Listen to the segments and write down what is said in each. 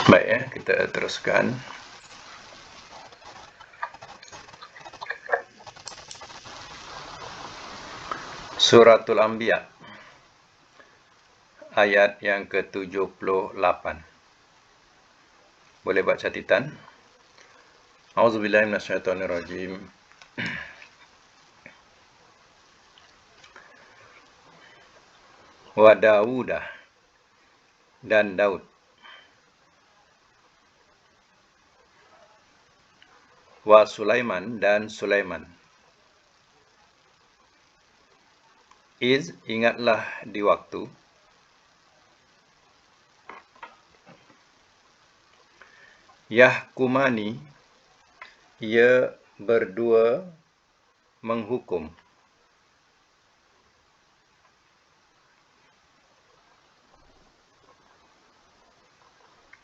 Baik ya, kita teruskan. Suratul Anbiya ayat yang ke-78. Boleh buat catatan. Auzubillahi minasyaitonirrajim. Wa Dawudah, dan Daud. Wa Sulaiman, dan Sulaiman. Ingatlah di waktu. Yahkumani, ia berdua menghukum.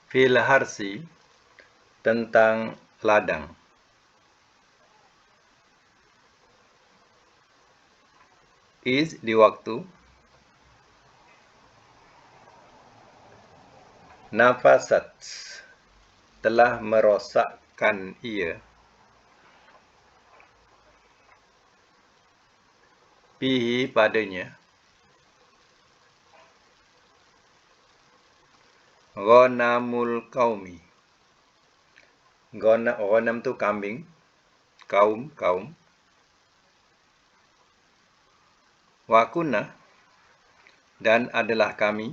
Fil harsi, tentang ladang. Di waktu. Nafasat, telah merosakkan ia. Fihi, padanya. Ghanamul qaumi. Ghanam tu kambing. Kaum. Wa kunna, dan adalah kami.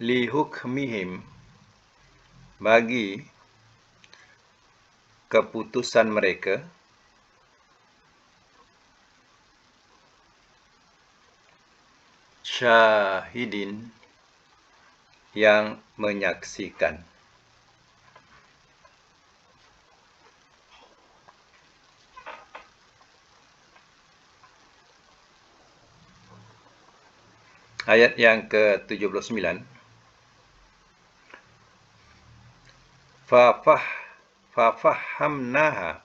Li hukmihim, bagi keputusan mereka. Syahidin, yang menyaksikan. Ayat yang ke-79. Fafahamnaha,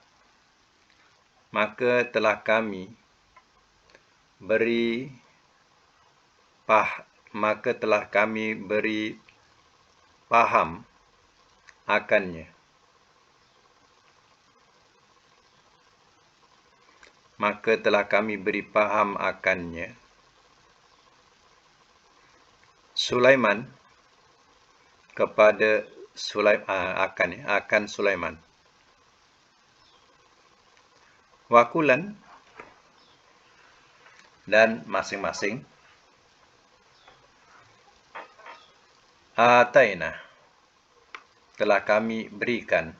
maka telah kami beri paham akannya. Maka telah kami beri paham akannya. Sulaiman, kepada akan Sulaiman. Wakulan, dan masing-masing. Ataina, telah kami berikan.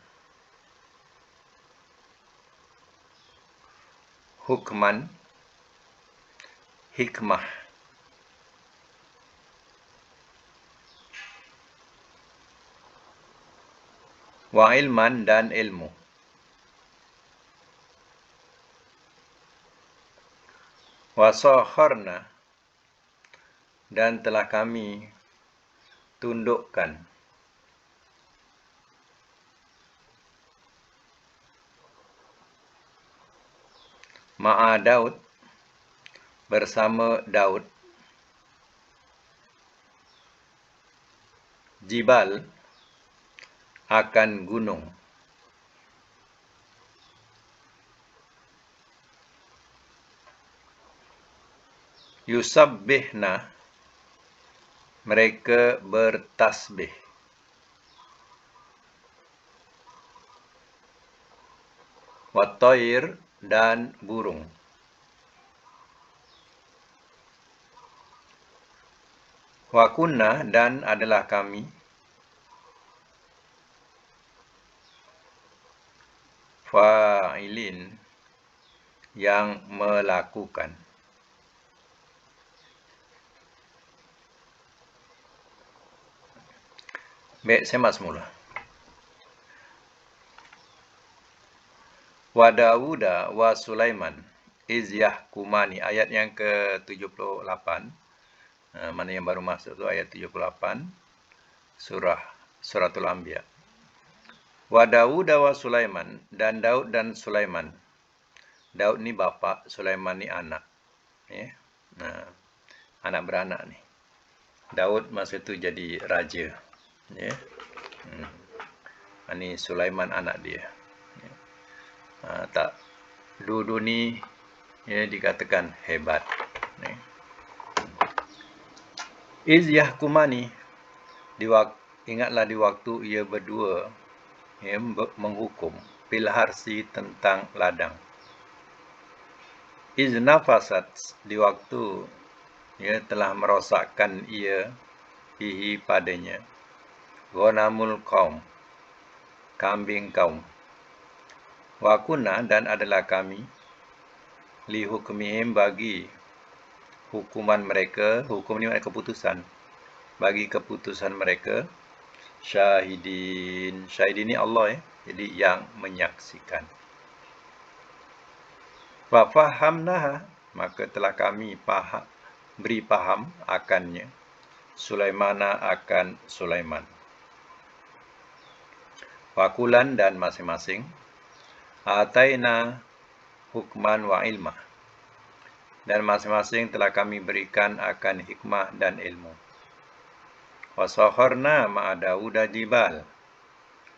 Hukman, hikmah. Wa ilman, dan ilmu. Wa sakharna, dan telah kami tundukkan. Ma'a Daud, bersama Daud. Jibal, akan gunung. Yusabbihna, mereka bertasbih. Wat-thair, dan burung. Wa kunna, dan adalah kami. Fa'ilin, yang melakukan. Baik, semak semula. Wa Dawuda wa Sulaiman iz yahkumani, ayat yang ke-78. Mana yang baru masuk tu ayat 78 Suratul Anbiya. Wa Dawuda wa Sulaiman, dan Daud dan Sulaiman. Daud ni bapa, Sulaiman ni anak. Anak beranak ni. Daud masa itu jadi raja. Ya. Ini Sulaiman anak dia. Ya. Tak dua ni ya, dikatakan hebat. Ya. Iz yahkumani, ingatlah di waktu ia berdua ya, menghukum fil harsi tentang ladang. Iz nafasat, di waktu ia telah merosakkan ia fihi padanya, ghanamul qaum, kambing kaum. Wa kunna, dan adalah kami, li hukmihim, bagi hukuman mereka, hukum ni maknanya keputusan, bagi keputusan mereka, syahidin. Syahidin ni Allah jadi yang menyaksikan. Fa fahamnaha, maka telah kami beri paham akannya, Sulaimana akan Sulaiman. Fakulan, dan masing-masing, ataina hukman wa ilmah, dan masing-masing telah kami berikan akan hikmah dan ilmu. Wasakharna ma'a Daud jibal,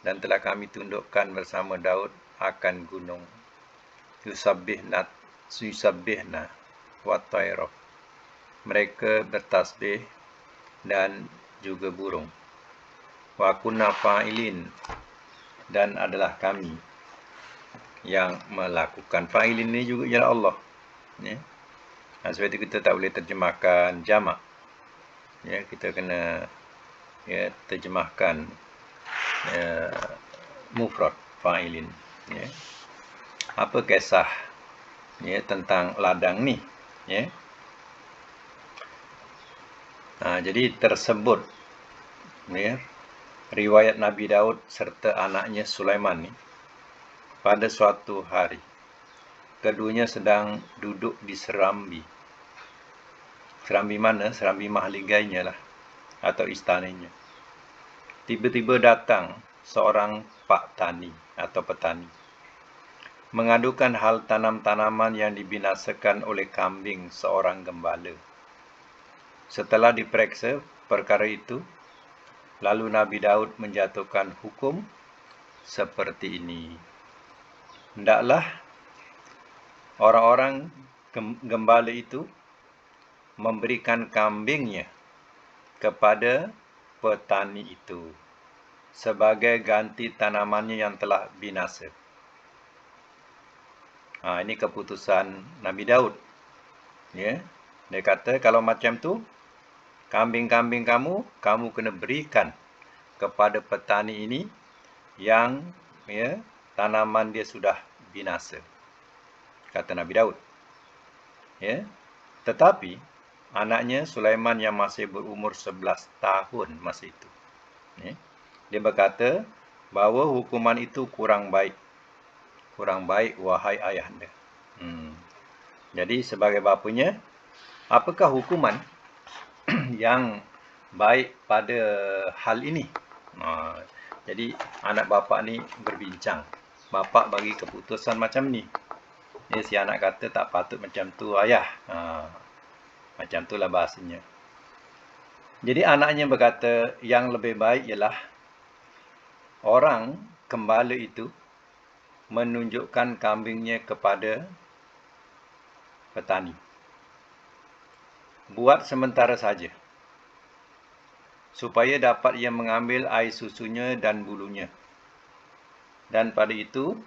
dan telah kami tundukkan bersama Daud akan gunung. Yusabbihna wa tayra, mereka bertasbih dan juga burung. Wa kunna fa'ilin, dan adalah kami yang melakukan. Fa'ilin ni juga ialah Allah. Ya. Sebab itu kita tak boleh terjemahkan jamak. Ya, kita kena terjemahkan mufrad, fa'ilin. Ya. Apa kisah tentang ladang ni? Ya. Jadi tersebut riwayat Nabi Daud serta anaknya Sulaiman ni, pada suatu hari keduanya sedang duduk di serambi. Serambi mana? Serambi mahligainya lah, atau istananya. Tiba-tiba datang seorang pak tani atau petani, mengadukan hal tanam-tanaman yang dibinasakan oleh kambing seorang gembala. Setelah diperiksa perkara itu, lalu Nabi Daud menjatuhkan hukum seperti ini. Hendaklah orang-orang gembala itu memberikan kambingnya kepada petani itu sebagai ganti tanamannya yang telah binasa. Ini keputusan Nabi Daud. Ya. Dia kata kalau macam tu, kambing-kambing kamu kena berikan kepada petani ini yang tanaman dia sudah binasa. Kata Nabi Daud. Ya. Tetapi anaknya Sulaiman yang masih berumur 11 tahun masa itu, dia berkata bahawa hukuman itu kurang baik. Kurang baik, wahai ayahanda. Jadi sebagai bapanya, apakah hukuman yang baik pada hal ini? Jadi anak bapa ni berbincang. Bapa bagi keputusan macam ni. Si anak kata tak patut macam tu ayah. Macam itulah bahasanya. Jadi anaknya berkata yang lebih baik ialah orang gembala itu menunjukkan kambingnya kepada petani. Buat sementara saja, supaya dapat ia mengambil air susunya dan bulunya. Dan pada itu,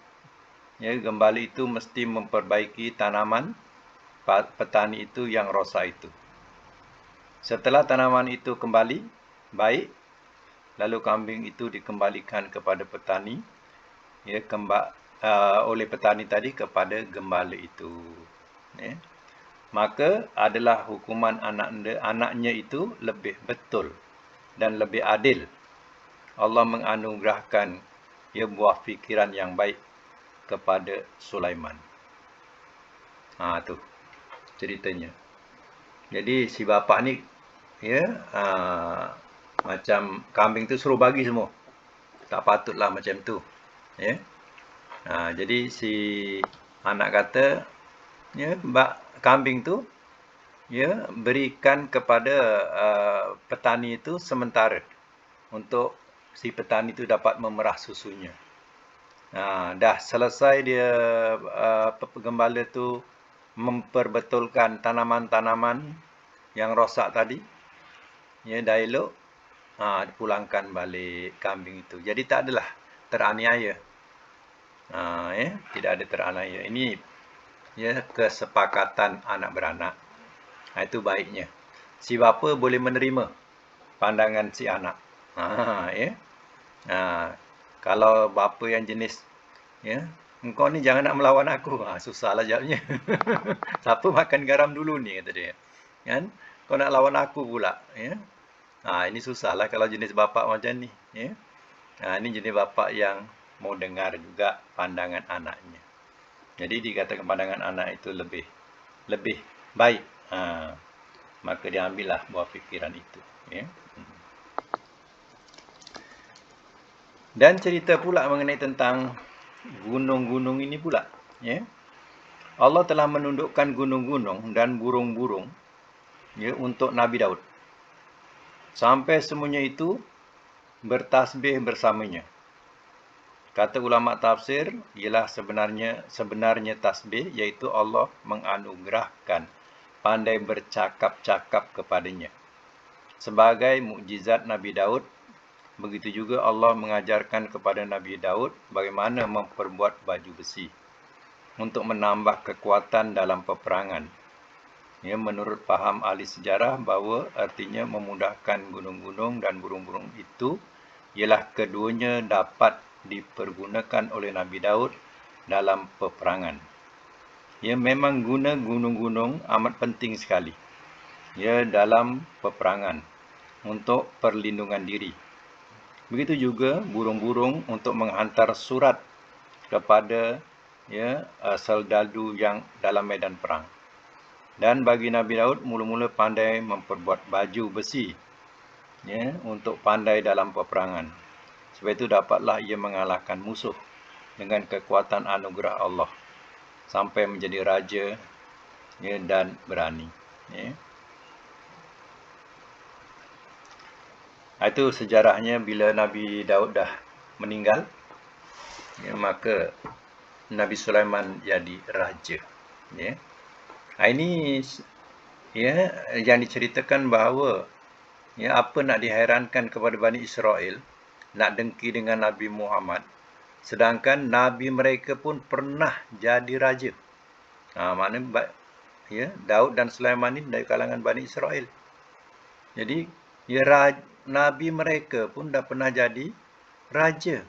gembala itu mesti memperbaiki tanaman petani itu yang rosak itu. Setelah tanaman itu kembali baik, lalu kambing itu dikembalikan kepada petani, oleh petani tadi kepada gembala itu. Maka adalah hukuman anaknya itu lebih betul dan lebih adil. Allah menganugerahkan buah fikiran yang baik kepada Sulaiman. Tu ceritanya. Jadi si bapa ni macam kambing tu suruh bagi semua. Tak patutlah macam tu. Jadi si anak kata, kambing tu ya, berikan kepada petani itu sementara untuk si petani itu dapat memerah susunya. Dah selesai dia penggembala tu memperbetulkan tanaman-tanaman yang rosak tadi, ya, dah elok, dipulangkan balik kambing itu. Jadi tak adalah teraniaya. Tidak ada teraniaya. Ini ya kesepakatan anak beranak. Itu baiknya. Si bapa boleh menerima pandangan si anak. Ya. Kalau bapa yang jenis, ya, engkau ni jangan nak melawan aku. Susahlah jawabnya. Siapa makan garam dulu ni, kata dia. Kan? Kau nak lawan aku pula, ya. Ini susahlah kalau jenis bapa macam ni, ya. Ini jenis bapa yang mau dengar juga pandangan anaknya. Jadi dikatakan pandangan anak itu lebih baik. Maka dia ambillah buah fikiran itu, ya. Dan cerita pula mengenai tentang gunung-gunung ini pula, ya. Allah telah menundukkan gunung-gunung dan burung-burung, ya, untuk Nabi Daud. Sampai semuanya itu bertasbih bersamanya. Kata ulama tafsir ialah sebenarnya tasbih iaitu Allah menganugerahkan pandai bercakap-cakap kepadanya. Sebagai mukjizat Nabi Daud, begitu juga Allah mengajarkan kepada Nabi Daud bagaimana memperbuat baju besi untuk menambah kekuatan dalam peperangan. Ya, menurut faham ahli sejarah bahawa artinya memudahkan gunung-gunung dan burung-burung itu ialah keduanya dapat dipergunakan oleh Nabi Daud dalam peperangan. Ya, memang guna gunung-gunung amat penting sekali, ya, dalam peperangan untuk perlindungan diri. Begitu juga burung-burung untuk menghantar surat kepada, ya, serdadu yang dalam medan perang. Dan bagi Nabi Daud mula-mula pandai memperbuat baju besi, ya, untuk pandai dalam peperangan. Sebab itu dapatlah ia mengalahkan musuh dengan kekuatan anugerah Allah sampai menjadi raja, ya, dan berani, ya. Itu sejarahnya bila Nabi Daud dah meninggal, ya, maka Nabi Sulaiman jadi raja, ya. Ini, ya, yang diceritakan bahawa, ya, apa nak diherankan kepada Bani Israel, nak dengki dengan Nabi Muhammad, sedangkan Nabi mereka pun pernah jadi raja. Maknanya, ya, Daud dan Sulaiman ini dari kalangan Bani Israel. Jadi, ya, Nabi mereka pun dah pernah jadi raja.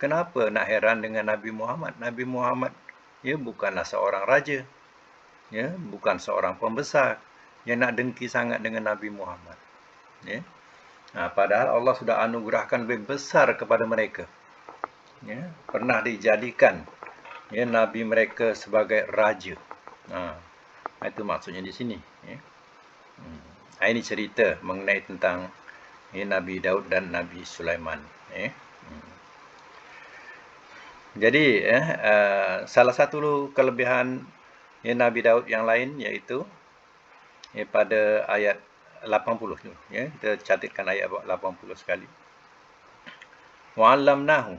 Kenapa nak heran dengan Nabi Muhammad? Nabi Muhammad, ya, bukanlah seorang raja, ya, bukan seorang pembesar yang nak dengki sangat dengan Nabi Muhammad, ya. Padahal Allah sudah anugerahkan lebih besar kepada mereka, ya, pernah dijadikan, ya, Nabi mereka sebagai raja. Itu maksudnya di sini, ya. Ini cerita mengenai tentang, ya, Nabi Daud dan Nabi Sulaiman, ya. Jadi, salah satu kelebihan, ya, Nabi Daud yang lain iaitu, ya, pada ayat 80 tu, ya, kita catatkan ayat 80 sekali. Wa'allamnahu,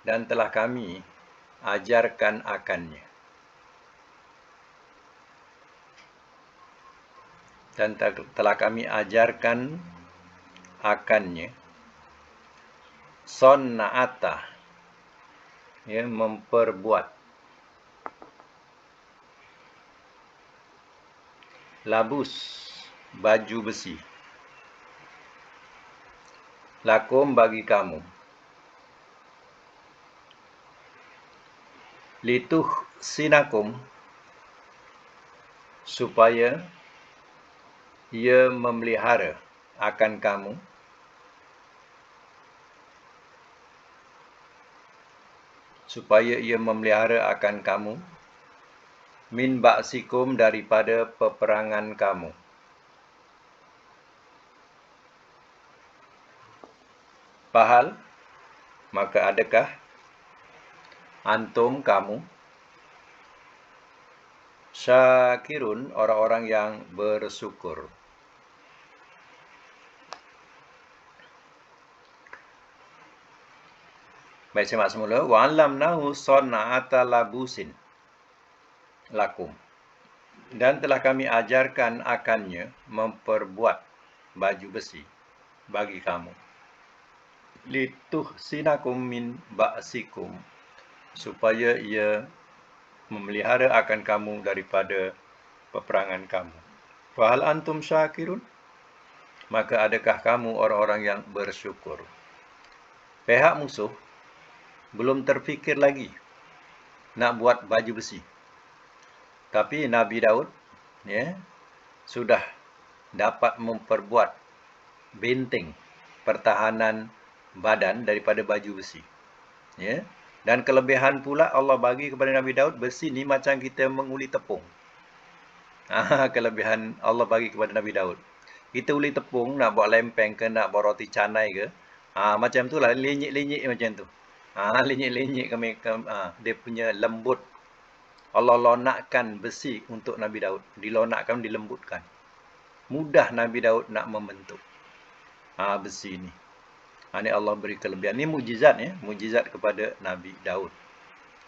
dan telah kami ajarkan akannya. Dan telah kami ajarkan akannya sonna'ata, ya, memperbuat labus, baju besi, lakum, bagi kamu, lituh sinakum, supaya ia memelihara akan kamu, min ba'sikum, daripada peperangan kamu. Fahal, maka adakah antum, kamu, Syakirun, orang-orang yang bersyukur. Baik, simak semula. Wa 'allamnahu san'ata labusin lakum. Dan telah kami ajarkan akannya memperbuat baju besi bagi kamu. Lituhsinakum min ba'sikum, supaya ia memelihara akan kamu daripada peperangan kamu. Fahal antum syakirun? Maka adakah kamu orang-orang yang bersyukur? Pihak musuh belum terfikir lagi nak buat baju besi. Tapi Nabi Daud sudah dapat memperbuat benteng pertahanan badan daripada baju besi. Dan kelebihan pula Allah bagi kepada Nabi Daud, besi ni macam kita menguli tepung. Kelebihan Allah bagi kepada Nabi Daud. Kita uli tepung, nak buat lempeng ke, nak buat roti canai ke, macam tu lah, lenyik-lenyik macam tu. Lenyik-lenyik dia punya lembut. Allah lonakkan besi untuk Nabi Daud. Dilonakkan, dilembutkan. Mudah Nabi Daud nak membentuk besi ni. Ini Allah beri kelebihan. Ini mujizat, mujizat kepada Nabi Daud.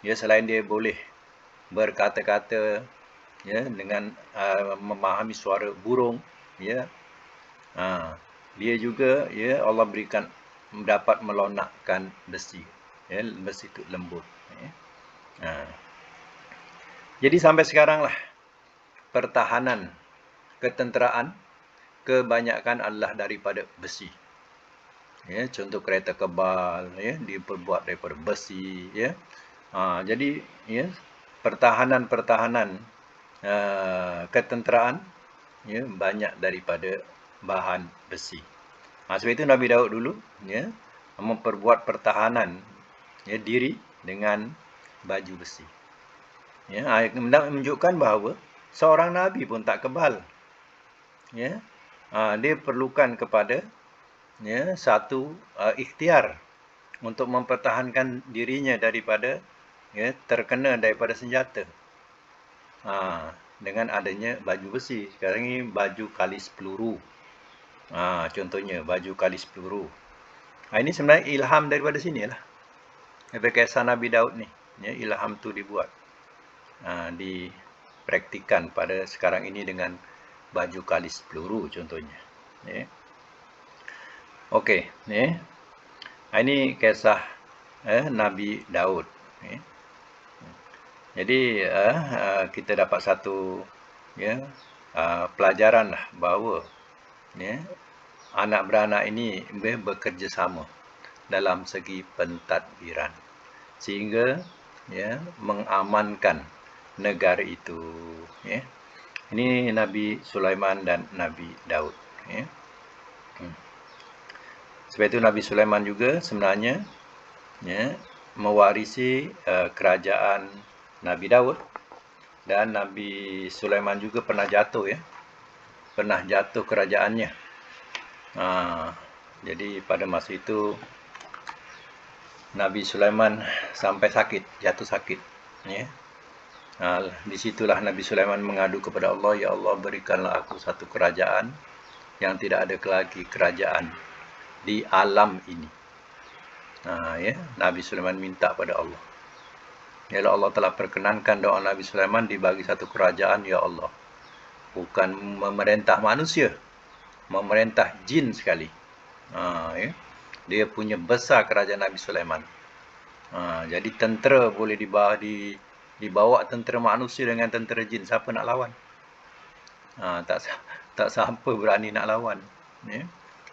Selain dia boleh berkata-kata dengan memahami suara burung, dia juga Allah berikan dapat melonakkan besi. Besi itu lembut. Jadi sampai sekarang lah pertahanan, ketenteraan kebanyakan adalah daripada besi. Contoh kereta kebal, diperbuat daripada besi. Jadi pertahanan ketenteraan banyak daripada bahan besi. Sebab itu Nabi Daud dulu memperbuat pertahanan diri dengan baju besi. Menunjukkan bahawa seorang Nabi pun tak kebal. Dia perlukan kepada satu ikhtiar untuk mempertahankan dirinya daripada terkena daripada senjata. Dengan adanya baju besi. Sekarang ini baju kalis peluru. Contohnya baju kalis peluru. Ini sebenarnya ilham daripada sini lah. Daripada kisah Nabi Daud ni. Ilham tu dibuat. Dipraktikan pada sekarang ini dengan baju kalis peluru contohnya. Okey. Ini kisah Nabi Daud. Jadi kita dapat satu pelajaran lah bahawa anak beranak ini bekerjasama dalam segi pentadbiran sehingga mengamankan negara itu. Ini Nabi Sulaiman dan Nabi Daud. Sebab itu Nabi Sulaiman juga sebenarnya mewarisi kerajaan Nabi Daud, dan Nabi Sulaiman juga pernah jatuh pernah jatuh kerajaannya. Jadi pada masa itu Nabi Sulaiman sampai sakit, jatuh sakit. Di situlah Nabi Sulaiman mengadu kepada Allah, ya Allah, berikanlah aku satu kerajaan yang tidak ada lagi kerajaan di alam ini. Nabi Sulaiman minta pada Allah. Ya Allah telah perkenankan doa Nabi Sulaiman dibagi satu kerajaan, ya Allah. Bukan memerintah manusia, memerintah jin sekali. Dia punya besar kerajaan Nabi Sulaiman. Jadi tentera boleh dibawa tentera manusia dengan tentera jin, siapa nak lawan? Tak siapa berani nak lawan.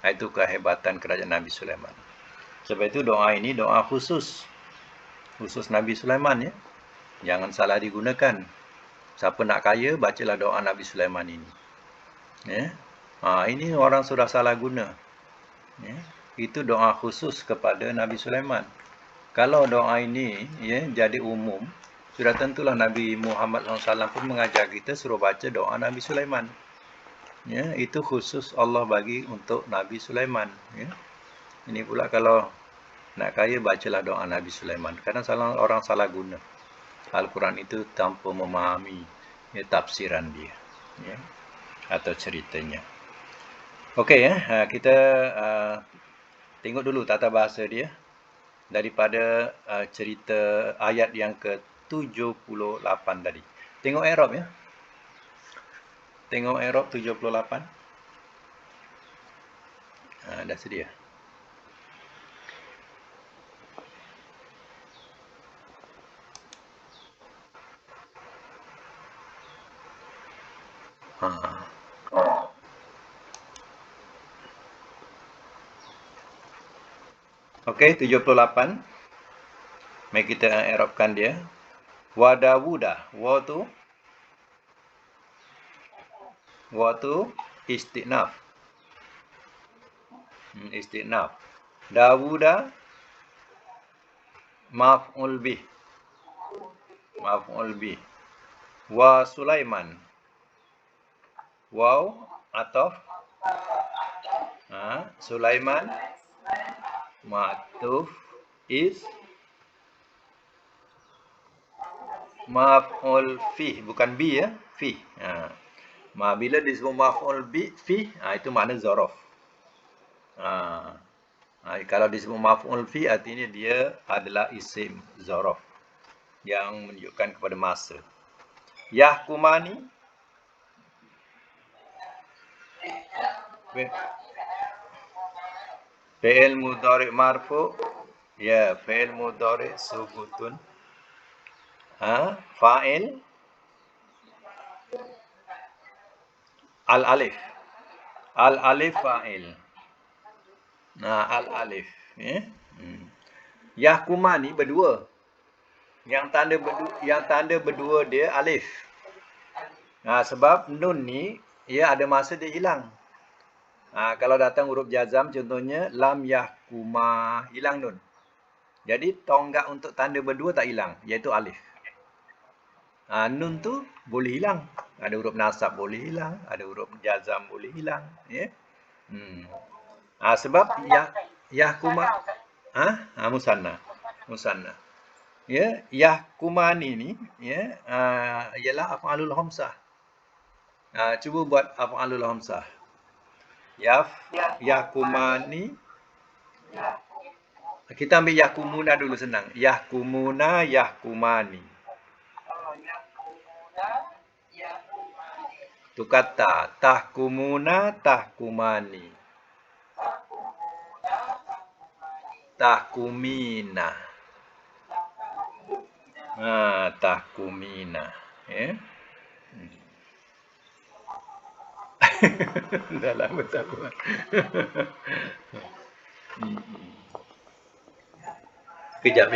Itu kehebatan kerajaan Nabi Sulaiman. Sebab itu doa ini doa khusus Nabi Sulaiman. Jangan salah digunakan. Siapa nak kaya, bacalah doa Nabi Sulaiman ini. Ini orang sudah salah guna. Itu doa khusus kepada Nabi Sulaiman. Kalau doa ini jadi umum, sudah tentulah Nabi Muhammad SAW pun mengajar kita suruh baca doa Nabi Sulaiman. Itu khusus Allah bagi untuk Nabi Sulaiman. Ini pula kalau nak kaya, bacalah doa Nabi Sulaiman. Kadang orang salah guna Al-Quran itu tanpa memahami Ya, tafsiran dia, ya, atau ceritanya. Okey ya, kita tengok dulu tata bahasa dia daripada cerita ayat yang ke-78 tadi. Tengok i'rab ya. Tengok i'rab 78. Dah sedia. Okey, 78. Mari kita i'rabkan dia. Wa Dawuda. Wa tu istinaf. Istinaf. Dawuda maf'ul bih. Maf'ul bih. Wa Sulaiman. Waw ataf. Sulaiman ma'tuf is maf'ul fih, bukan bi ya, fih. Bila disebut maf'ul bi fih, itu makna zaraf. Kalau disebut maf'ul fi artinya dia adalah isim zaraf yang menunjukkan kepada masa. Yahkumani fi'il mudhari' marfu', ya, fi'il mudhari' subutun. Fa'il al-alif. Al-alif fa'il. Al-alif, ya. Yahkumani berdua. Yang tanda berdua dia alif. Sebab nun ni ia ada masa dia hilang. Kalau datang huruf jazam contohnya lam yahkuma, hilang nun. Jadi tonggak untuk tanda berdua tak hilang, iaitu alif. Nun tu boleh hilang. Ada huruf nasab boleh hilang, ada huruf jazam boleh hilang, ya. Sebab yahkuma musanna. Ya, yahkumani ni ya ialah af'alul khamsah. Cuba buat af'alul khamsah. Yahkumani. Kita ambil yahkumuna dulu senang. Yahkumuna, yahkumani. Tu kata tahkumuna, tahkumani. Tahkumina. Tahkumina, ya. Dah lama tak buat. Kejap.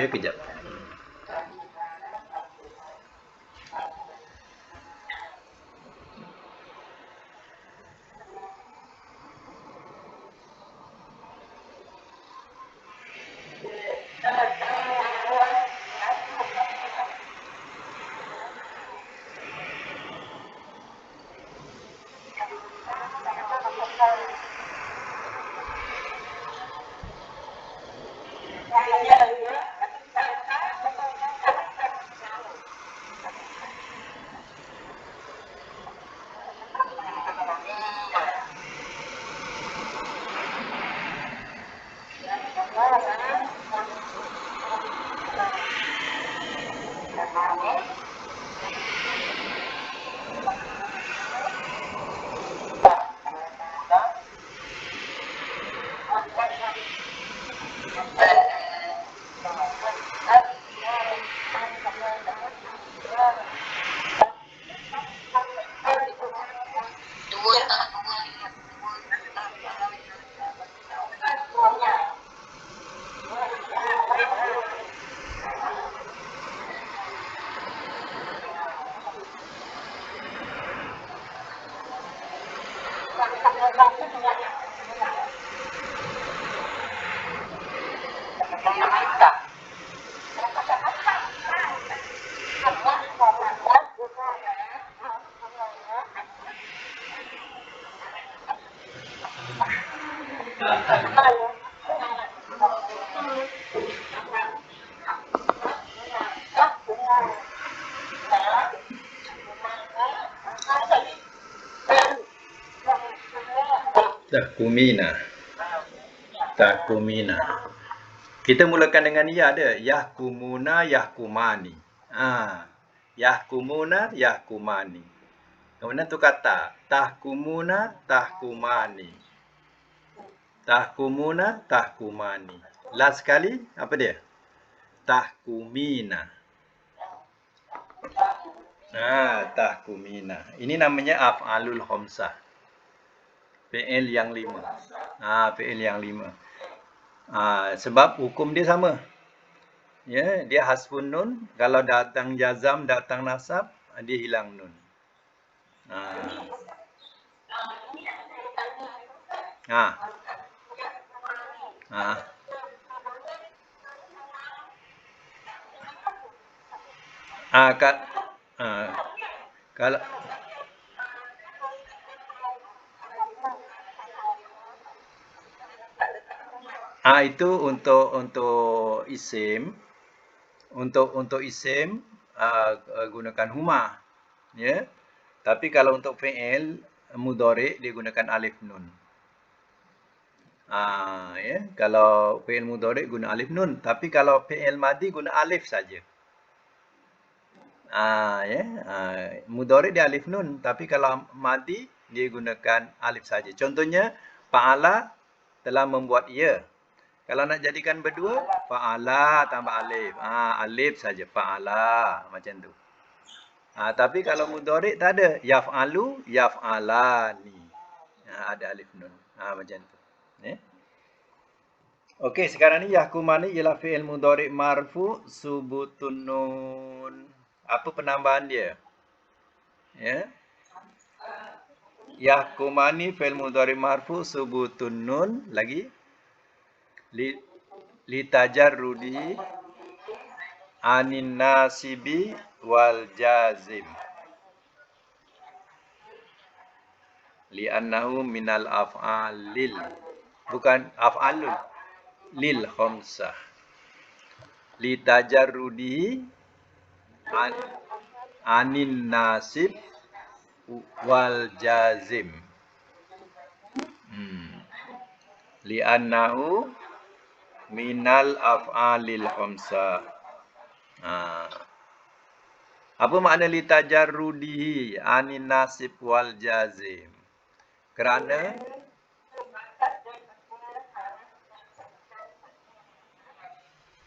Tahkumina. Tahkumina. Kita mulakan dengan ya ada. Yahkumuna, yahkumani. Yahkumuna, yahkumani. Kemudian tu kata. Tahkumuna, tahkumani. Tahkumuna, tahkumani. Last sekali, apa dia? Tahkumina. Tahkumina. Ini namanya af'alul khamsah. Fi'il yang 5. Fi'il yang 5. Sebab hukum dia sama. Ya, dia hasfun nun. Kalau datang jazam, datang nasab, dia hilang nun. Kalau itu untuk isim. Untuk isim gunakan huma. Ya. Tapi kalau untuk fi'il mudhari' dia gunakan alif nun. Ya, kalau fi'il mudhari' guna alif nun, tapi kalau fi'il madhi guna alif saja. Mudhari' dia alif nun, tapi kalau madhi dia gunakan alif saja. Contohnya fa'ala telah membuat ia. Kalau nak jadikan berdua, fa'ala tambah alif. Alif saja fa'ala macam tu. Tapi kalau mudhari' tak ada, yaf'alu, yaf'alani. Ada alif nun. Macam tu. Okey, sekarang ni yahkumani ialah fi'il mudhari' marfu subutun nun. Apa penambahan dia? Ya. Yahkumani fi'il mudhari' marfu subutun nun. Lagi li tajarrudi anin nasibi wal jazim. Li'annahu minal af'alil. Bukan af'alul. Lil khamsah. Li tajarrudi anin nasib wal jazim. Li'annahu minal af'alil khamsah. Apa makna li tajarrudihi anin nasib wal jazim? Kerana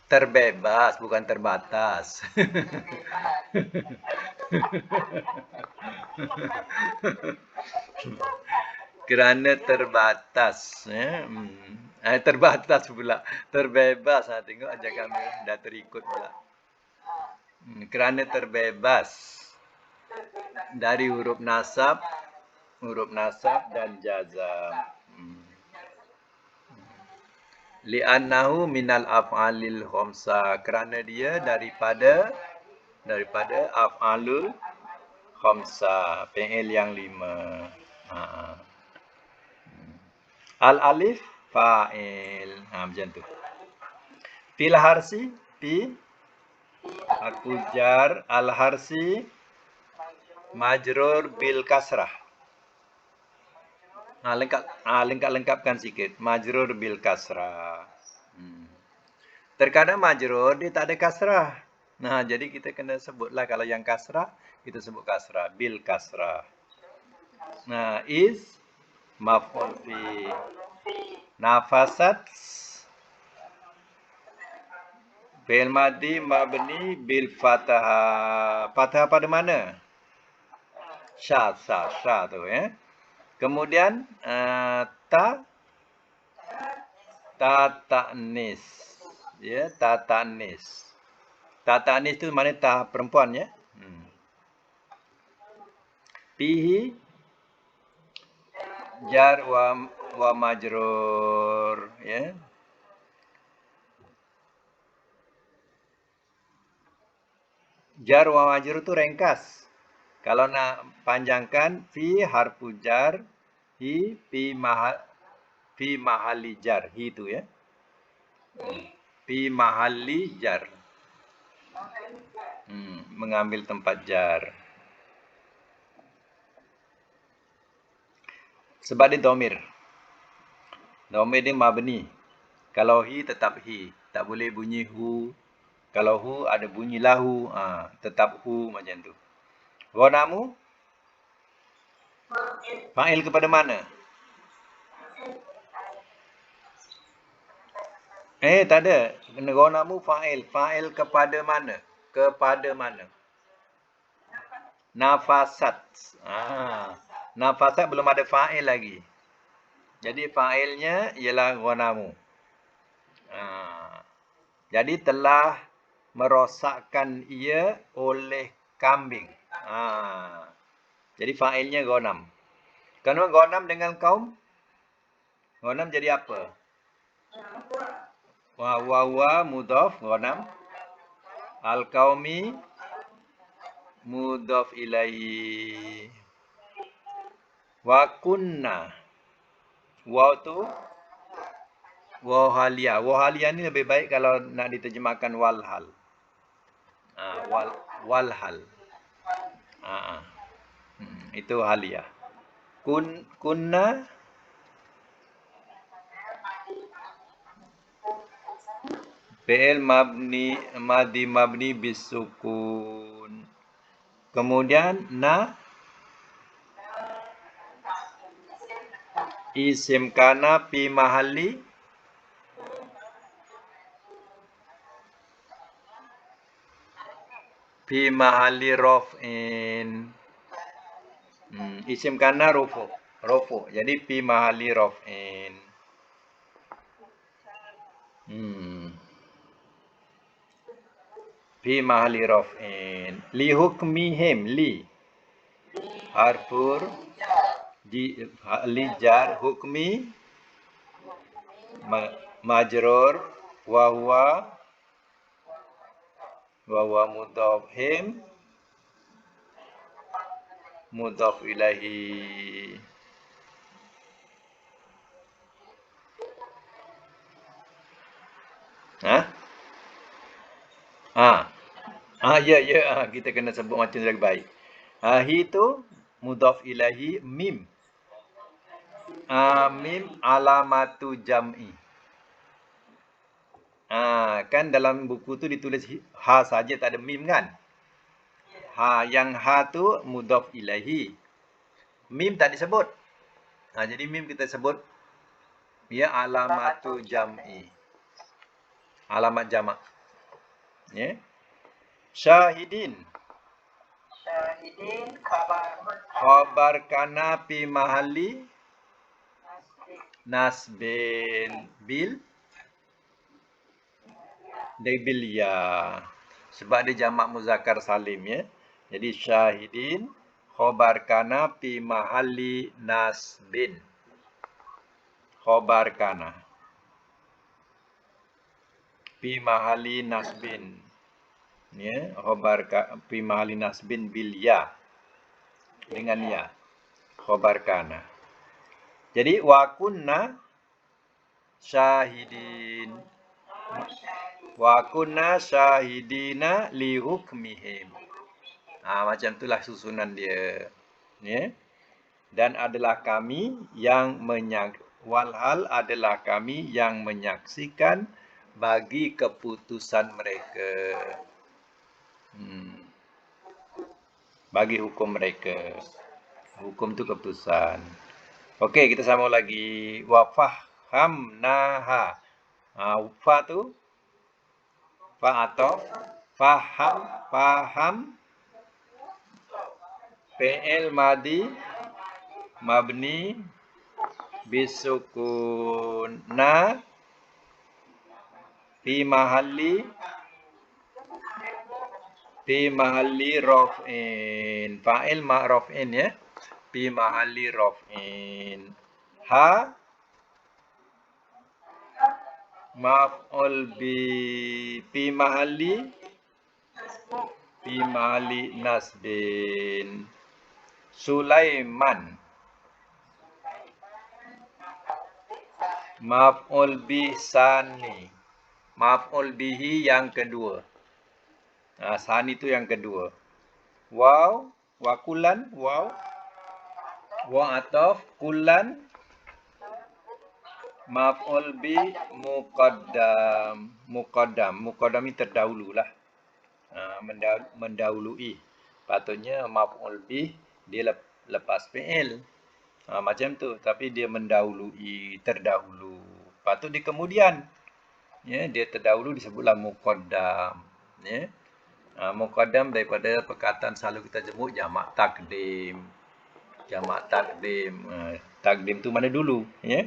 terbebas, bukan terbatas. Kerana terbatas. Terbatas pula. Terbebas. Tengok aja kami dah terikut pula. Kerana terbebas dari huruf nasab dan jazam. Li'annahu minal af'alil khamsah. Kerana dia daripada af'alul khamsah. Fi'il yang 5. Al-alif fa'il. Macam tu. Fil harsi. Harful jar. Al-harsi majrur bil kasrah. Lengkapkan sikit. Majrur bil kasrah. Terkadang majrur dia tak ada kasrah. Jadi kita kena sebutlah kalau yang kasrah, kita sebut kasrah. Bil kasrah. Is maf'ul fi. Nafasat fi'il madhi mabni bil fathah. Fathah pada mana? Sya tu ya. Kemudian ta ta'nis. Ya, ta ta'nis. Ta ta'nis tu mana ta perempuan ya? Fihi jar wa majrur ya. Jar wa majrur tu ringkas. Kalau nak panjangkan fi harfu jar hi fi mahalli jar hi tu ya. Fi mahalli jar. Mengambil tempat jar. Sebab dia dhamir. Dhamir dia mabni. Kalau hi tetap hi. Tak boleh bunyi hu. Kalau hu ada bunyi lahu. Tetap hu macam tu. Ghanamu? Fa'il kepada mana? Tak ada. Ghanamu fa'il. Fa'il kepada mana? Kepada mana? Nafasat. Nafasat belum ada fa'il lagi. Jadi fa'ilnya ialah ghanamu. Jadi telah merosakkan ia oleh kambing. Jadi fa'ilnya ghanam. Kenapa ghanam dengan kaum? Ghanam jadi apa? Wa mudhaf ghanam. Al-qaumi mudhaf ilaihi. Wa kunna. Waw tu waw halia. Waw halia ni lebih baik kalau nak diterjemahkan walhal. Walhal. Itu halia. Kunna fi'il mabni bisukun. Kemudian isim kana fi mahalli raf'in. Isim kana rufu. Jadi fi mahalli raf'in. Fi mahalli raf'in. Li hukmihim. Li harfur li jar hukmi majrur wa huwa mudhaf him mudhaf ilaihi. Ya, kita kena sebut macam lagi baik. Hi tu mudhaf ilaihi mim. Mim alamatu jam'i. Kan dalam buku tu ditulis ha saja, tak ada mim kan? Yang ha tu mudhaf ilaihi. Mim tak disebut. Jadi mim kita sebut ia alamatu jam'i. Alamat jamak. Ya. Syahidin khabar kana fi mahalli nasbin bil ya. Sebab dia jamak muzakkar salim ya. Jadi syahidin khabar kana fi mahalli nasbin. Khabar kana fi mahalli nasbin. Ya, khabar fi mahalli nasbin bil ya. Dengan ya. Khabar kana. Jadi wa kunna syahidin. Wa kunna syahidina li hukmihim. Macam itulah susunan dia. Ya. Dan adalah kami yang walhal adalah kami yang menyaksikan bagi keputusan mereka. Bagi hukum mereka. Hukum tu keputusan. Okey, kita sambung lagi. Wa fahamnaha. Fa tu fa atau faham fi'il madi mabni bisukun fi mahalli raf'in. Fa'il ma'raf'in ya. Fi mahalli raf'in. Ha maf'ul bi fi mahalli nasbin. Sulaiman maf'ul bi sani. Maf'ul bihi yang kedua. Sani tu yang kedua. Waw, wa kulan, waw. Wa ataf kulan Maf'ul bi muqaddam. Muqaddam ni terdahululah. Mendahului. Patutnya maf'ul bi dia lepas fi'il. Macam tu, tapi dia mendahului, terdahulu. Patut di kemudian. Ya, dia terdahulu disebutlah muqaddam. Ya. Muqaddam daripada perkataan selalu kita sebut jamak takdim. Jamak takdim. Takdim tu mana dulu, ya?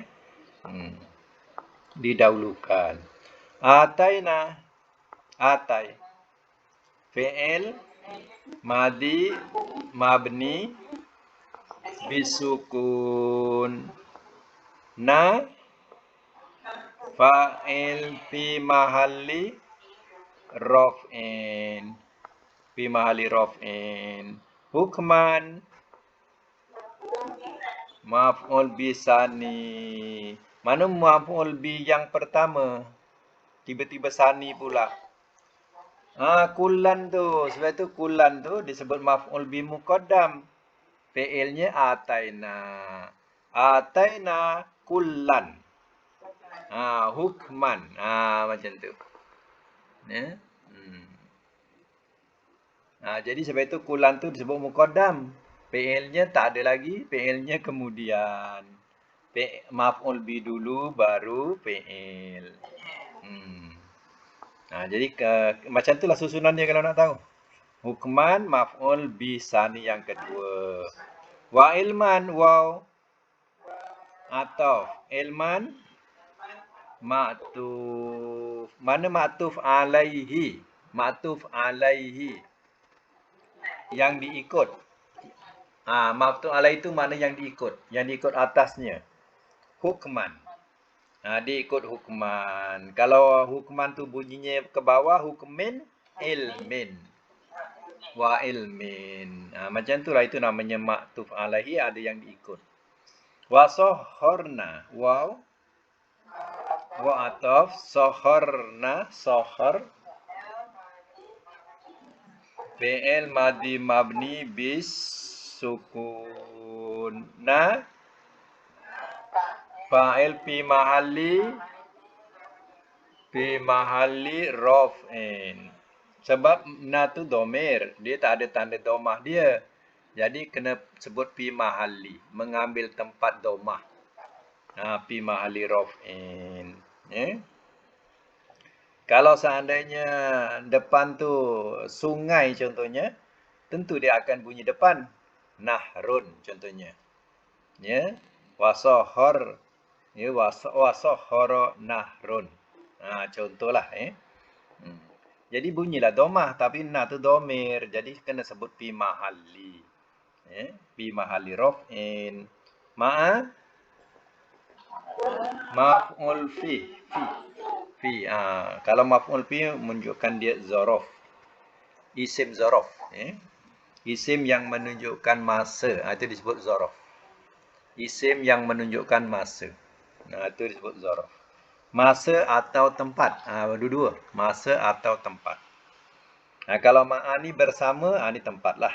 Didahulukan. Ataina. Atai. Fi'il madi mabni bisukun. Na fa'il fi mahalli raf'in. Fi mahalli raf'in. Hukman maf'ul bi sani. Mana maf'ul bi yang pertama? Tiba-tiba sani pula. Kullan tu. Sebab tu kullan tu disebut maf'ul bi muqaddam. Fi'ilnya ataina. Ataina kullan. Hukman. Macam tu. Ya. Jadi sebab itu kullan tu disebut muqaddam. Fi'ilnya tak ada lagi, fi'ilnya kemudian. Maf'ul bi dulu baru fi'il. Jadi macam itulah susunannya kalau nak tahu. Hukman maf'ul bi sani yang kedua. Wa ilman waw atau ilman ma'tuf. Mana ma'tuf alaihi? Ma'tuf alaihi yang diikut. Ma'tuf alaihi itu mana yang diikut? Yang diikut atasnya. Hukman. Diikut hukman. Kalau hukman tu bunyinya ke bawah, hukmin, ilmin. Wa ilmin. Macam itulah, itu namanya ma'tuf alaihi, ada yang diikut. Wa sohorna. Wow. Wa ataf. Sohorna. Sohor. Fi'il madi mabni bis sukun. Na. Fa'il fi mahalli raf'in. Sebab na tu domir, dia tak ada tanda domah dia. Jadi kena sebut fi mahalli, mengambil tempat domah. Fi mahalli raf'in. Kalau seandainya depan tu sungai contohnya, tentu dia akan bunyi depan. Nahrun contohnya. Ya. Wasohor. Ya, wasohoro nahrun. Contohlah. Jadi bunyilah domah, tapi na tu domir. Jadi kena sebut fi mahalli. Fi mahalli raf'in. Maf'ul fi. Kalau maf'ul fi menunjukkan dia zaraf. Isim zaraf. Isim yang menunjukkan masa. Itu disebut zaraf. Isim yang menunjukkan masa. Itu disebut zaraf. Masa atau tempat. Dua-dua. Masa atau tempat. Kalau ma'a ni bersama, ni tempat lah.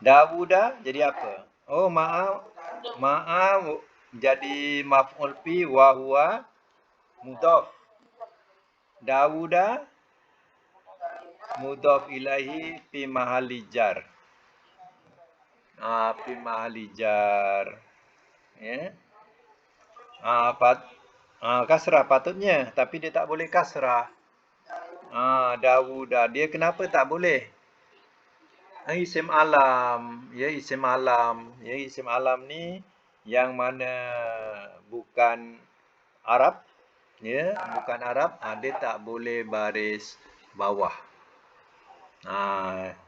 Dawuda jadi apa? Ma'a jadi maf'ul fi wa huwa mudhaf. Dawuda mudhaf ilaihi fi mahalli jar. Fi mahalli jar. Kasrah patutnya, tapi dia tak boleh kasrah. Dawuda, dia kenapa tak boleh? Isim alam. Ya, isim alam. Ya, isim alam ni yang mana bukan Arab. Ya, bukan Arab. Dia tak boleh baris bawah.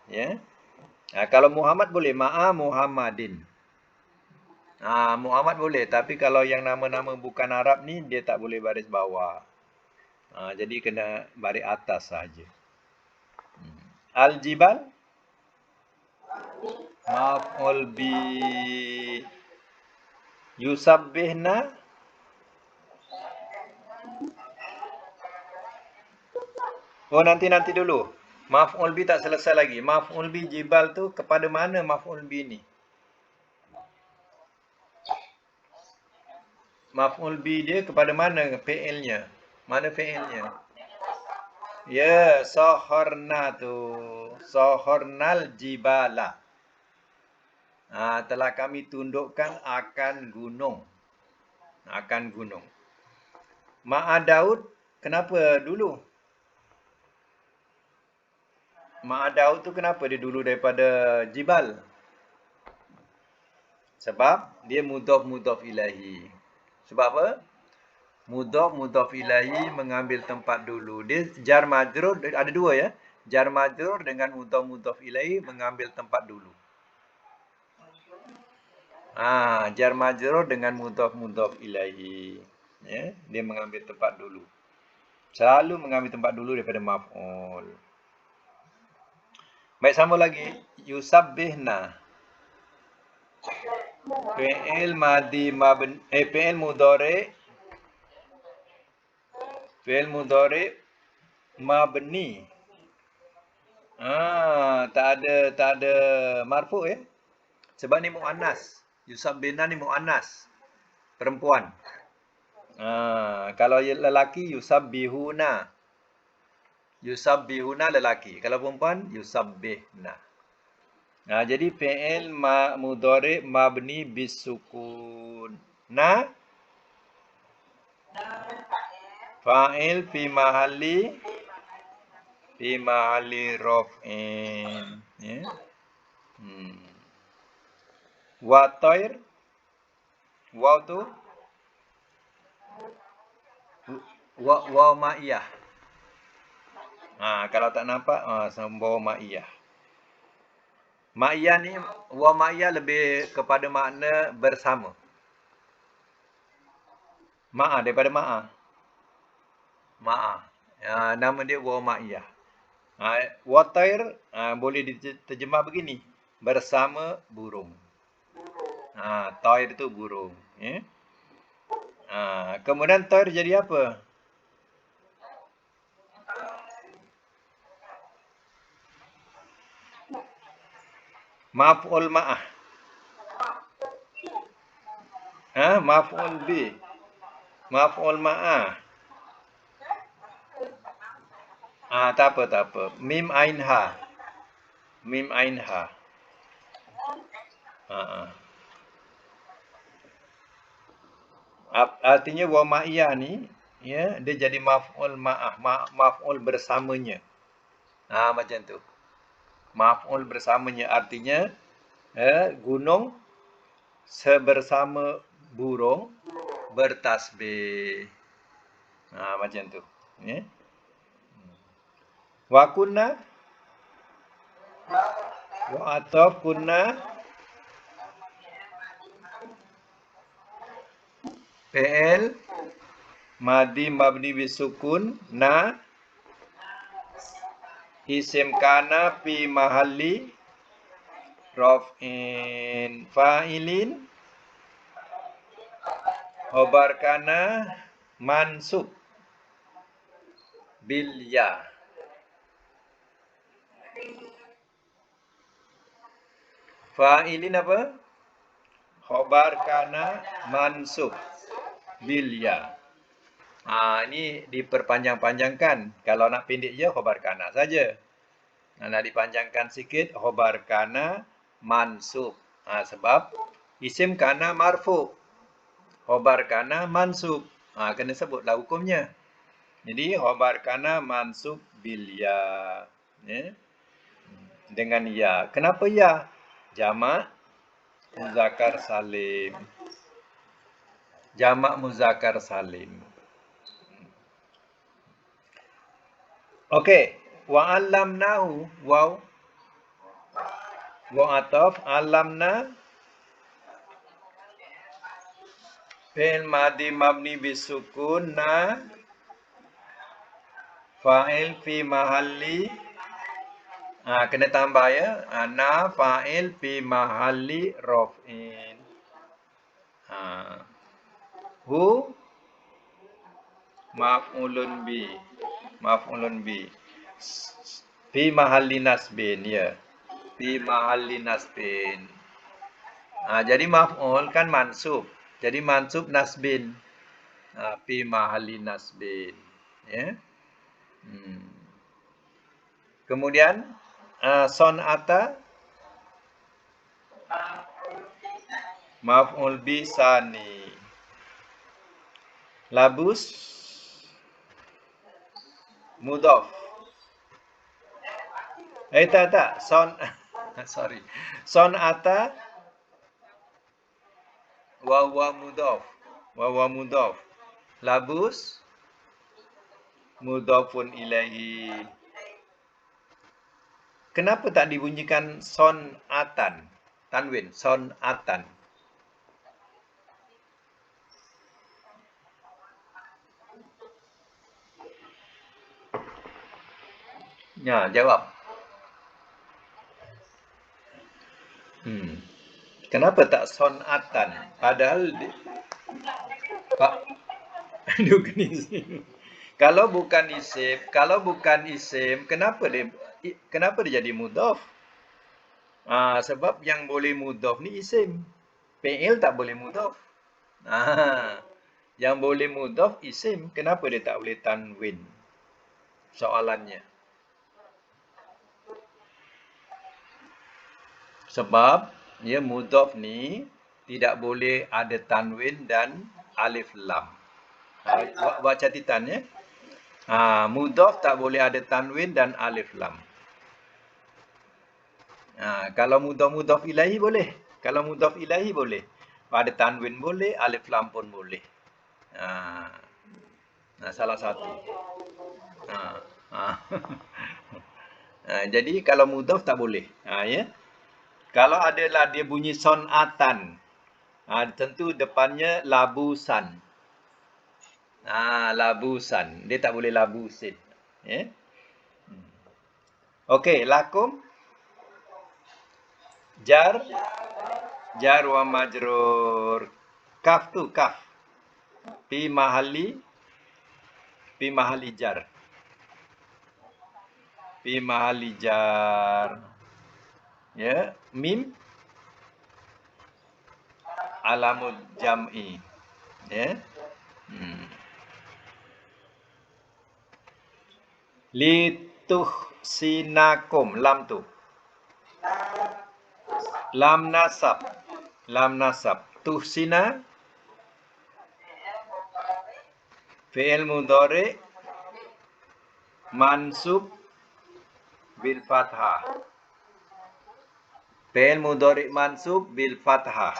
Ya. Kalau Muhammad boleh. Ma'a Muhammadin. Muhammad boleh. Tapi kalau yang nama-nama bukan Arab ni, dia tak boleh baris bawah. Jadi kena baris atas saja. Al-Jibal. Maf'ul bi yusabbihna. Nanti dulu. Maf'ul bi tak selesai lagi. Maf'ul bi jibal tu kepada mana maf'ul bi ni? Maf'ul bi dia kepada mana fi'ilnya? Mana fi'ilnya? Ya, saharna tu. Saharnal jibala. Telah kami tundukkan akan gunung. Akan gunung. Ma'a Daud, kenapa dulu? Ma'a Daud tu kenapa dia dulu daripada jibal? Sebab dia mudhaf ilahi. Sebab apa? Mudhaf ilahi mengambil tempat dulu. Dia jar majrur ada dua ya. Jar majrur dengan mudhaf ilahi mengambil tempat dulu. Jar majrur dengan mudhaf ilahi. Ya, dia mengambil tempat dulu. Selalu mengambil tempat dulu daripada maf'ul. Baik, sama lagi. Yusabbihna. Fi'il madhi mabni fi'il mudhari. Fi'il mudhari mabni. Tak ada marfu ya. Sebab ni muannas. Yusabbihna ni muannas. Perempuan. Kalau lelaki yusabbihuna. Yusabbihuna lelaki. Kalau perempuan yusabbihna. Jadi fi'il mudhari mabni bisukun. Fa'il fi mahalli raf'in. Ya. Wa tair. Waw tu waw ma'iyah. Kalau tak nampak waw ma'iyah. Ma'iyah ni waw ma'iyah lebih kepada makna bersama. Daripada nama dia waw ma'iyah. Wa tair boleh diterjemah begini, bersama burung. Tair itu burung. Ya? Kemudian tair jadi apa? Maf'ul ma'ah. Maf'ul bi. Maf'ul ma'ah. Tak apa. Mim ain ha. Mim ain ha. Artinya wa ma'iyah ni, ya, dia jadi maf'ul ma'ah, maf'ul bersamanya. Macam tu. Maf'ul bersamanya artinya gunung sebersama burung bertasbih. Macam tu. Ya. Wa kunna wa ataf kunna fi'il madhi mabni bisukun isim kana fi mahalli raf'in fa'ilin khobar kana mansub bil ya. Fa'ilin apa? Khobar kana mansub bil ya. Ini diperpanjang-panjangkan. Kalau nak pendek je khobar kana saja. Nak dipanjangkan sikit khobar kana mansub. Sebab isim kana marfu. Khobar kana mansub. Kena sebutlah hukumnya. Jadi khobar kana mansub bil ya. Dengan ya. Kenapa ya? Jamak muzakkar salim. Jamak muzakkar salim. Okey, wa 'allamnahu waw ataf 'allamna fi'il madhi mabni bisukun fa'il fi mahalli kena tambah ya. Fa'il fi mahalli raf'in. Hu maf'ulun bi. Maf'ulun bi. Fi mahalli nasbin ya. Fi mahalli nasbin. Jadi maf'ul kan mansub. Jadi mansub nasbin. Fi mahalli nasbin. Ya. Kemudian son'ata maf'ul bi sani. Labus mudhaf. Tak. Sorry. Son'ata wa huwa mudhaf. Wa huwa mudhaf. Labus mudhafun ilaihi. Kenapa tak dibunyikan son'atan? Tanwin, son'atan. Ya, jawab. Kenapa tak son'atan? Padahal Pak bukan isim. Kalau bukan isim, kenapa dia jadi mudhaf? Sebab yang boleh mudhaf ni isim. Fi'il tak boleh mudhaf. Yang boleh mudhaf isim, kenapa dia tak boleh tanwin? Soalannya. Sebab ya mudhaf ni tidak boleh ada tanwin dan alif lam. Buat catatan ya. Mudhaf tak boleh ada tanwin dan alif lam. Kalau mudhaf ilahi boleh. Kalau mudhaf ilahi boleh. Ada tanwin boleh, alif lam pun boleh. Salah satu. Jadi kalau mudhaf tak boleh. Ya. Kalau adalah dia bunyi son'atan, tentu depannya labusan. Labusan. Dia tak boleh labusin. Ya. Okey, lakum. Jar wa majrur. Kaf. Fi mahalli jar. Fi mahalli jar. Ya, mim alamul jam'i. Ya. Lituhsinakum, lam tu. Lam nasab. Tuhsina fi'il mudhari mansub bil fathah. Fi'il mudhari mansub bil fathah.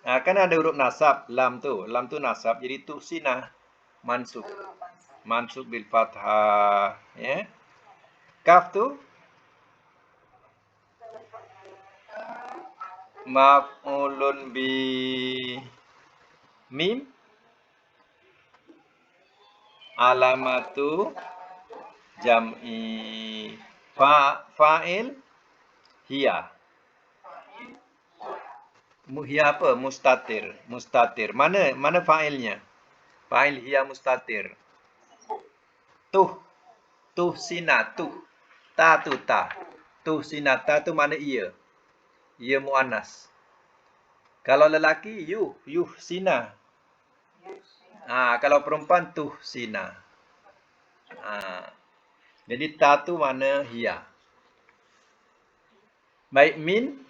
Kan ada huruf nasab, lam tu nasab, jadi tuhsina mansub bil fathah. Ya. Kaf tu maf'ulun bi mim alamatu jam'i. Fa'il hiya. Hiya apa? Mustatir. Mana fa'ilnya? Fa'il hiya mustatir. Tuhsina. Ta. Tuhsinata tu mana ia? Ia muannas. Kalau lelaki yuhsina. Kalau perempuan tuhsina. Jadi ta tu mana hiya. Baik, min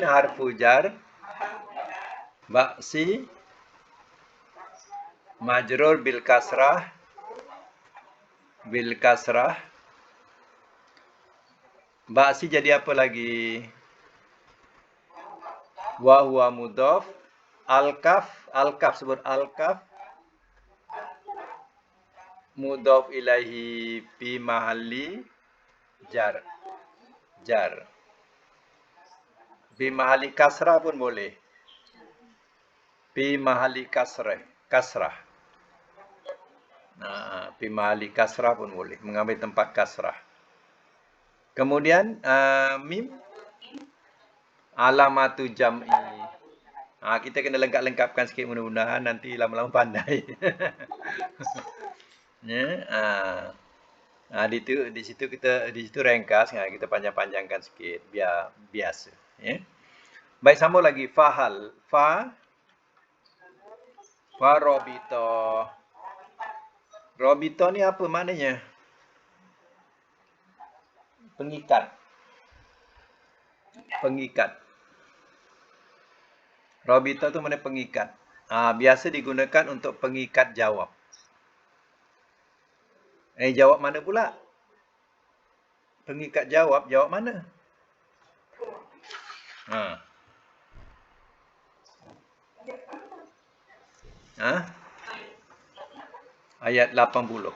harfu jar ba'si majrur bil kasrah ba'si jadi apa lagi? Wa huwa mudhaf. Al-kaf sebut al-kaf mudhaf ilaihi fi mahalli jar. Fi mahalli kasrah pun boleh. Fi mahalli kasrah. Fi mahalli kasrah pun boleh, mengambil tempat kasrah. Kemudian mim alamatu jam'i. Kita kena lengkapkan sikit, mudah-mudahan nanti lama-lama pandai. Ya. Di situ ringkas, kita panjang-panjangkan sikit biar biasa, ya. Baik, sambung lagi. Fahal. Farobito. Robito ni apa maknanya? Pengikat. Pengikat. Robito tu mana pengikat. Biasa digunakan untuk pengikat jawab. Jawab mana pula? Pengikat jawab, jawab mana? Ha. Ha? Ayat 80.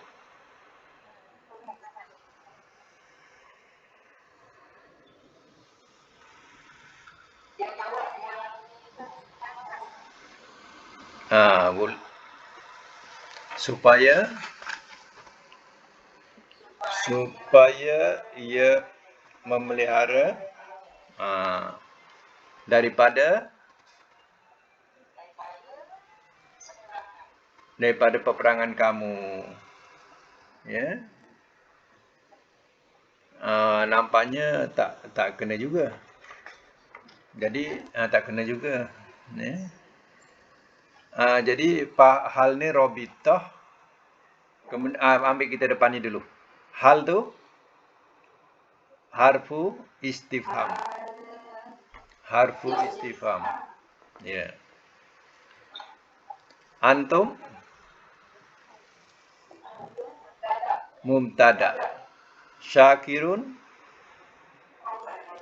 Supaya ia memelihara daripada peperangan kamu. Ya. Nampaknya tak kena juga. Jadi tak kena juga. Ya. Jadi hal ni robitoh. Kemudian ambil kita depan ni dulu. Hal tu harfu istifham. Harfu istifham. Ya. Antum mubtada. Syakirun.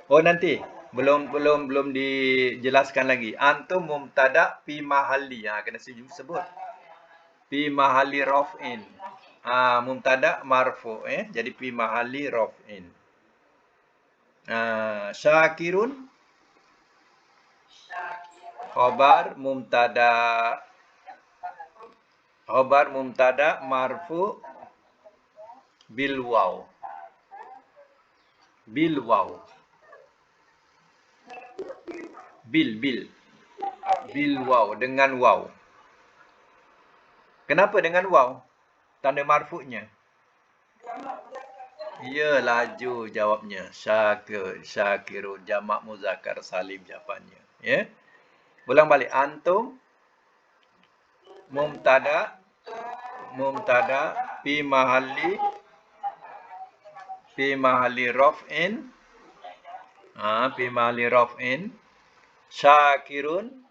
Oh, nanti belum dijelaskan lagi. Antum mubtada fi mahalli. Kena sebut. Fi mahalli raf'in. Mubtada marfu, jadi fi mahalli raf'in. Syakirun khabar mubtada marfu bil waw. Bil waw. Bil waw, dengan waw. Kenapa dengan waw? Tanda marfu'nya. Ya, laju jawabnya. Syakirun, jamak muzakkar salim jawapannya. Ya. Ulang balik. Antum mubtada fi mahalli raf'in. Fi mahalli raf'in. Syakirun.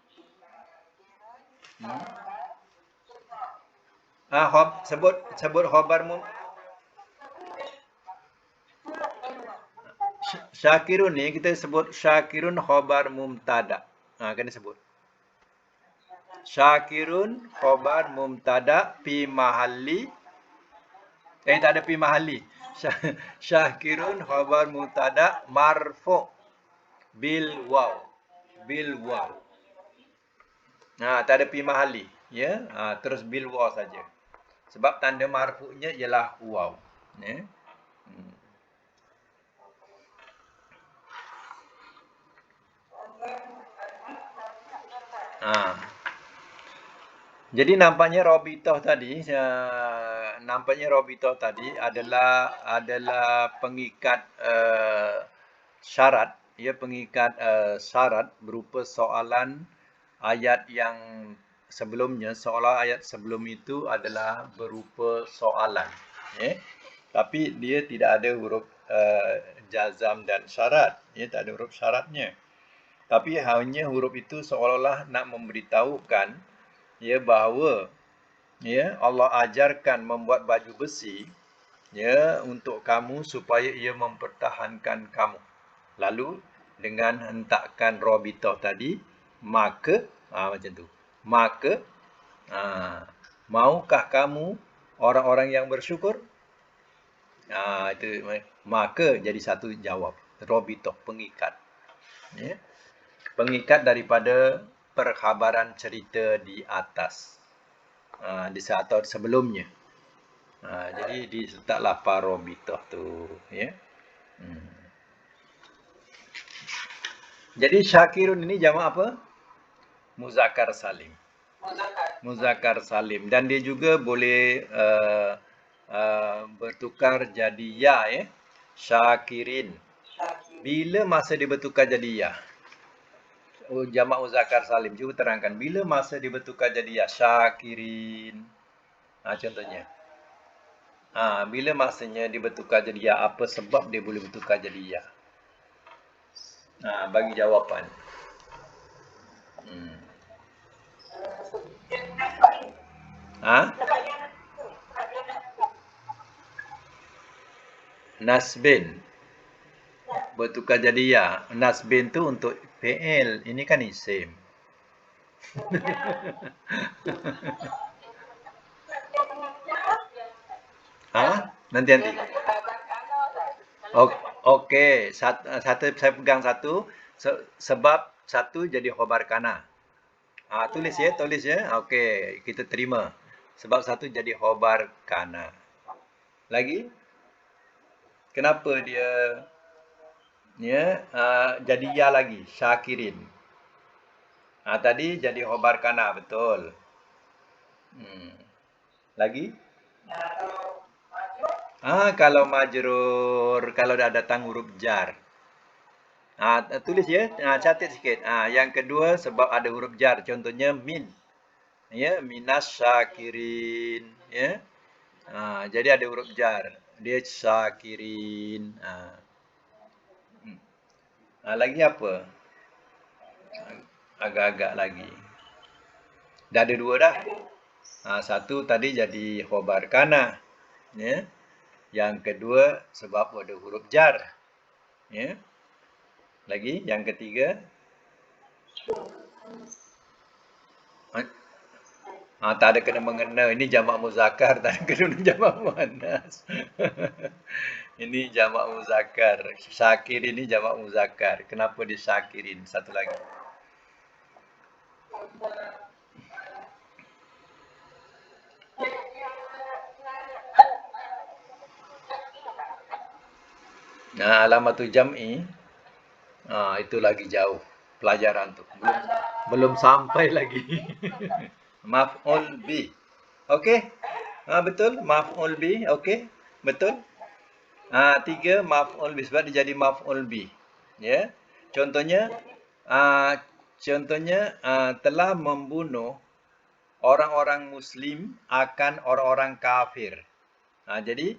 Sebut khabar Syakirun ni kita sebut Syakirun khabar mubtada. Kena sebut. Syakirun khabar mubtada fi mahalli. Tak ada fi mahalli. Syakirun khabar mubtada marfu bil waw. Bil waw. Tak ada fi mahalli, ya. Terus bil waw saja. Sebab tanda marfu'nya ialah waw, ya. Jadi nampaknya robitoh tadi adalah pengikat syarat, ya, pengikat syarat berupa soalan ayat yang sebelumnya. Seolah ayat sebelum itu adalah berupa soalan, ya. Tapi dia tidak ada huruf jazam dan syarat, ya, tak ada huruf syaratnya. Tapi hanya huruf itu seolah-olah nak memberitahukan, ya, bahawa, ya, Allah ajarkan membuat baju besi, ya, untuk kamu supaya ia mempertahankan kamu. Lalu dengan hentakkan robitoh tadi, maka macam tu. Maka maukah kamu orang-orang yang bersyukur? Itu maka jadi satu jawab. Robitoh, pengikat. Ya. Pengikat daripada perkhabaran cerita di atas. Atau sebelumnya. Jadi diletaklah parobitoh tu, ya. Jadi syakirun ini jamak apa? Muzakkar salim. Muzakkar salim. Dan dia juga boleh bertukar jadi ya, ya. Syakirin. Bila masa dia bertukar jadi ya? jamak muzakkar salim. Cuba terangkan. Bila masa dia bertukar jadi ya? Syakirin. Contohnya. Bila masanya dia bertukar jadi ya? Apa sebab dia boleh bertukar jadi ya? Bagi jawapan. Hmm. Nasbin. Bertukar jadi ya. Nasbin tu untuk fi'il. Ini kan isim. Nanti. Okey, satu saya pegang satu sebab satu jadi khobar kana. Tulis ya. Okey, kita terima. Sebab satu jadi khobar kana. Lagi? Kenapa dia jadi ya lagi? Syakirin. Tadi jadi khobar kana, betul. Lagi? Kalau majrur, kalau dah datang huruf jar. Tulis ya, catat sikit. Yang kedua sebab ada huruf jar, contohnya min. Ya, minas syakirin, ya. Jadi ada huruf jar. Dia syakirin. Lagi apa? Agak-agak lagi. Dah ada dua dah. Satu tadi jadi khobar kana, ya. Yang kedua sebab ada huruf jar, ya. Lagi yang ketiga. Tak ada kena mengena. Ini jamak muzakkar, tak ada kena jamak muannas. Ini jamak muzakkar. Syakir ini jamak muzakkar. Kenapa disyakirin? Satu lagi. Alamatul jam'i. Itu lagi jauh pelajaran tu. Belum sampai lagi. Maf'ul bi. Okey? Betul, maf'ul bi. Okey? Betul? 3 maf'ul bi sebab dia jadi maf'ul bi. Ya. Contohnya telah membunuh orang-orang muslim akan orang-orang kafir. Jadi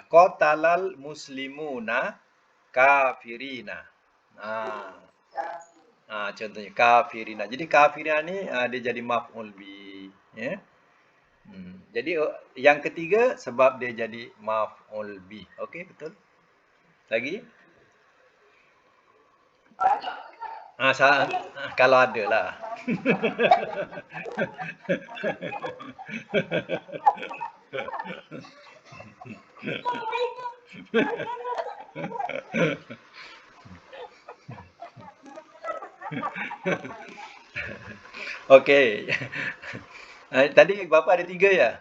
qatalal muslimuna kafirina. Contohnya kafirina. Jadi kafirina ni dia jadi maf'ul bi, ya. Jadi yang ketiga sebab dia jadi maf'ul bi. Okey, betul? Lagi? Kalau ada lah. Okey. Tadi bapa ada 3 ya?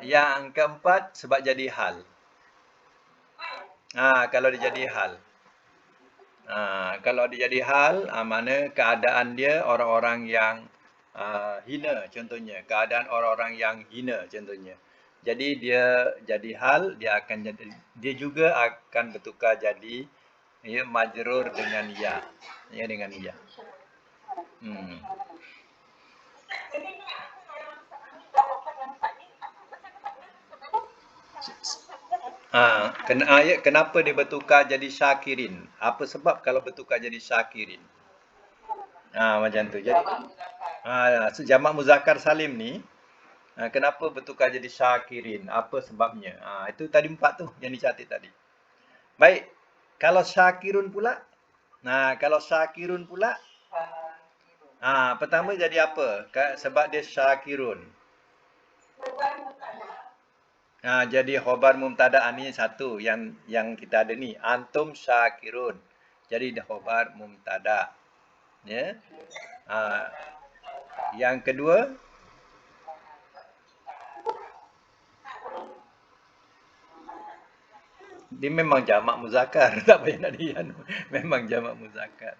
Yang keempat sebab jadi hal. Kalau dia jadi hal. Kalau dia jadi hal, mana keadaan dia orang-orang yang hina contohnya. Keadaan orang-orang yang hina contohnya. Jadi dia jadi hal, dia juga akan bertukar jadi majrur dengan ya. Ya, dengan ya. Kenapa dia bertukar jadi syakirin? Apa sebab kalau bertukar jadi syakirin? Macam tu. Jadi jamak muzakkar salim ni kenapa bertukar jadi syakirin? Apa sebabnya? Itu tadi 4 tu yang dicatat tadi. Baik. Kalau syakirun pula? Kalau syakirun pula? Pertama jadi apa? Sebab dia syakirun. Jadi khobar mubtada ni satu yang kita ada ni, antum syakirun. Jadi dah khobar mubtada. Ya. Yang kedua dia memang jamak muzakkar, tak payah nak dian. Memang jamak muzakkar.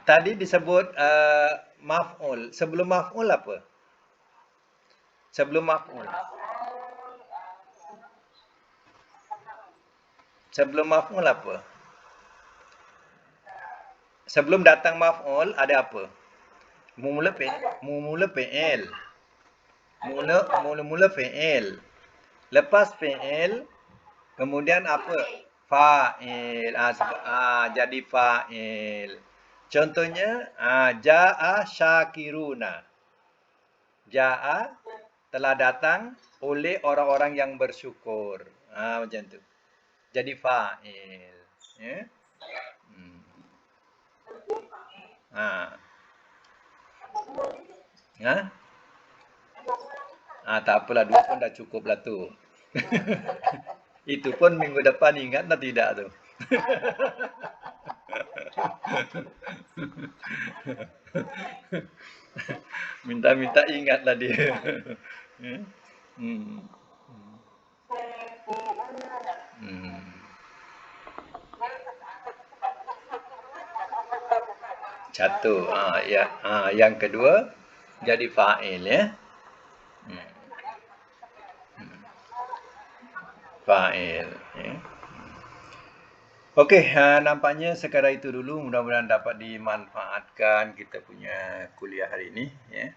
Tadi disebut maf'ul. Sebelum maf'ul apa? Sebelum maf'ul. Sebelum maf'ul apa? Sebelum datang maf'ul ada apa? Mula fi'il. Mula fi'il. Lepas fi'il kemudian apa? Fa'il. Jadi fa'il. Contohnya ja'a syakiruna. Ja'a telah datang oleh orang-orang yang bersyukur. Macam tu. Jadi fa'il. Ya. Tak apalah, 2 pun dah cukup lah tu. Itu pun minggu depan ingat lah tidak tu. Minta-minta ingatlah dia. Satu. Yang kedua jadi fa'il ya. Fa'il ya. Okey, nampaknya sekadar itu dulu. Mudah-mudahan dapat dimanfaatkan kita punya kuliah hari ini ya.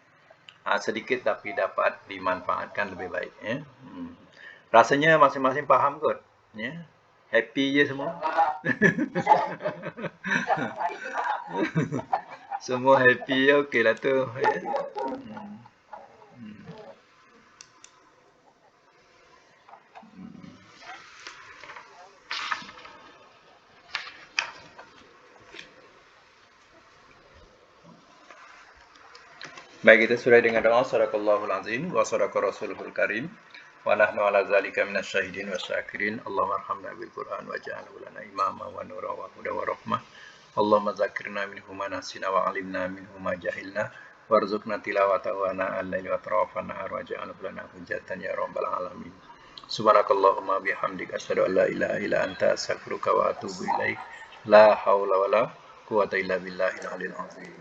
Sedikit tapi dapat dimanfaatkan lebih baik ya. Rasanya masing-masing faham kot ya. Happy je semua. Semua happy ya, okeylah tu ya. Baik, kita sudah dengan doa sadaqallahul azim wa sadaqa rasulul karim wa nahnu ala zalika minasyahidin wasyakirin. Allahumma arhamna bil Qur'an waj'alhu lana imama wa nura wa huda wa rahmah. Allahumma dzakirna minhu ma nasina wa 'allimna minhu ma jahilna warzuqna tilawatahu ana al-laili wa atrafan nahar waj'alhu lana hujjatan ya rabbal alamin. Subhanakallahumma bihamdika asyhadu an la ilaha illa anta astaghfiruka wa atubu ilaik. La haula wala quwwata illa billahil aliyyil azim.